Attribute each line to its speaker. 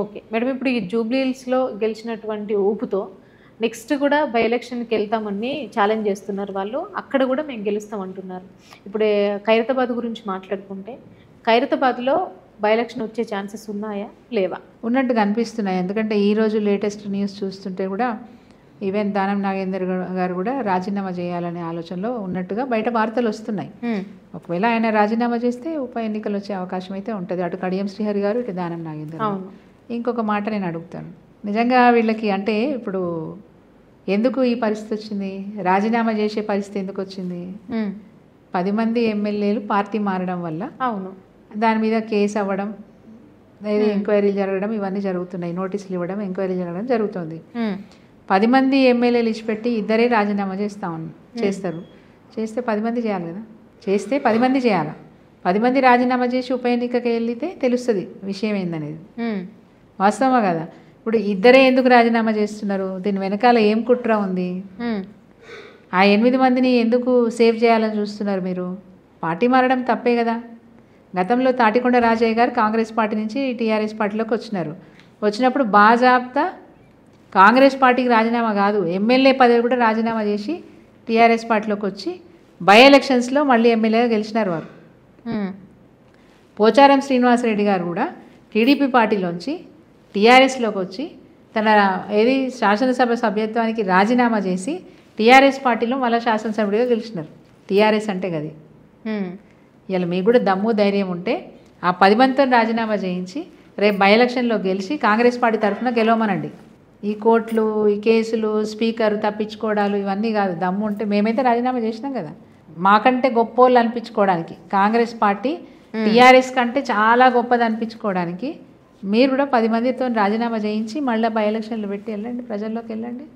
Speaker 1: Okay madam, ఇప్పుడు ఈ Jubilee హిల్స్లో గెలిచినటువంటి ఊపుతో నెక్స్ట్ కూడా బై ఎలక్షన్కి వెళ్తామని ఛాలెంజ్ చేస్తున్నారు వాళ్ళు. అక్కడ కూడా మేము గెలుస్తాం అంటున్నారు. ఇప్పుడు ఖైరతాబాద్ గురించి మాట్లాడుకుంటే ఖైరతాబాద్లో బై ఎలక్షన్ వచ్చే ఛాన్సెస్ ఉన్నాయా లేవా?
Speaker 2: ఉన్నట్టుగా అనిపిస్తున్నాయి. ఎందుకంటే ఈరోజు లేటెస్ట్ న్యూస్ చూస్తుంటే కూడా ఈవెన్ దానం నాగేందర్ గారు కూడా రాజీనామా చేయాలనే ఆలోచనలో ఉన్నట్టుగా బయట వార్తలు వస్తున్నాయి. ఒకవేళ ఆయన రాజీనామా చేస్తే ఉప ఎన్నికలు వచ్చే అవకాశం అయితే ఉంటుంది. అటు కడియం శ్రీహరి గారు, ఇటు దానం నాగేందర్ గారు. ఇంకొక మాట నేను అడుగుతాను, నిజంగా వీళ్ళకి అంటే ఇప్పుడు ఎందుకు ఈ పరిస్థితి వచ్చింది? రాజీనామా చేసే పరిస్థితి ఎందుకు వచ్చింది? 10 మంది ఎమ్మెల్యేలు పార్టీ మారడం వల్ల
Speaker 1: అవును,
Speaker 2: దాని మీద కేసు అవ్వడం, ఎంక్వైరీలు జరగడం, ఇవన్నీ జరుగుతున్నాయి. నోటీసులు ఇవ్వడం, ఎంక్వైరీ జరగడం జరుగుతుంది. 10 మంది ఎమ్మెల్యేలు ఇచ్చిపెట్టి ఇద్దరే రాజీనామా చేస్తారు. చేస్తే 10 మంది చేయాలి కదా. చేస్తే 10 మంది చేయాలి. 10 మంది రాజీనామా చేసి ఉప ఎన్నికకి వెళ్తే తెలుస్తుంది విషయం ఏందనేది. వాస్తవమా కదా? ఇప్పుడు ఇద్దరే ఎందుకు రాజీనామా చేస్తున్నారు? దీని వెనకాల ఏం కుట్ర ఉంది? ఆ 8 మందిని ఎందుకు సేవ్ చేయాలని చూస్తున్నారు మీరు? పార్టీ మారడం తప్పే కదా. గతంలో తాటికొండ రాజయ్య గారు కాంగ్రెస్ పార్టీ నుంచి టీఆర్ఎస్ పార్టీలోకి వచ్చినప్పుడు బాజాబ్తా కాంగ్రెస్ పార్టీకి రాజీనామా కాదు, ఎమ్మెల్యే పదవి కూడా రాజీనామా చేసి టీఆర్ఎస్ పార్టీలోకి వచ్చి బై ఎలక్షన్స్లో మళ్ళీ ఎమ్మెల్యేగా గెలిచినారు వారు. పోచారం శ్రీనివాసరెడ్డి గారు కూడా టీడీపీ పార్టీలోంచి టీఆర్ఎస్లోకి వచ్చి తన శాసనసభ సభ్యత్వానికి రాజీనామా చేసి టీఆర్ఎస్ పార్టీలో మళ్ళీ శాసనసభ్యుడిగా గెలిచినారు. టీఆర్ఎస్ అంటే గది. ఇలా మీకు కూడా దమ్ము ధైర్యం ఉంటే ఆ 10 మందితో రాజీనామా చేయించి రేపు బై ఎలక్షన్లో గెలిచి కాంగ్రెస్ పార్టీ తరఫున గెలవమనండి. ఈ కోర్టులు, ఈ కేసులు, స్పీకర్ తప్పించుకోవడాలు ఇవన్నీ కాదు. దమ్ము ఉంటే మేమైతే రాజీనామా చేసినాం కదా. మాకంటే గొప్పోళ్ళు అనిపించుకోవడానికి, కాంగ్రెస్ పార్టీ టీఆర్ఎస్ కంటే చాలా గొప్పది అనిపించుకోవడానికి మీరు కూడా 10 మందితో రాజీనామా చేయించి మళ్ళీ బై ఎలక్షన్లు పెట్టి వెళ్ళండి, ప్రజల్లోకి వెళ్ళండి.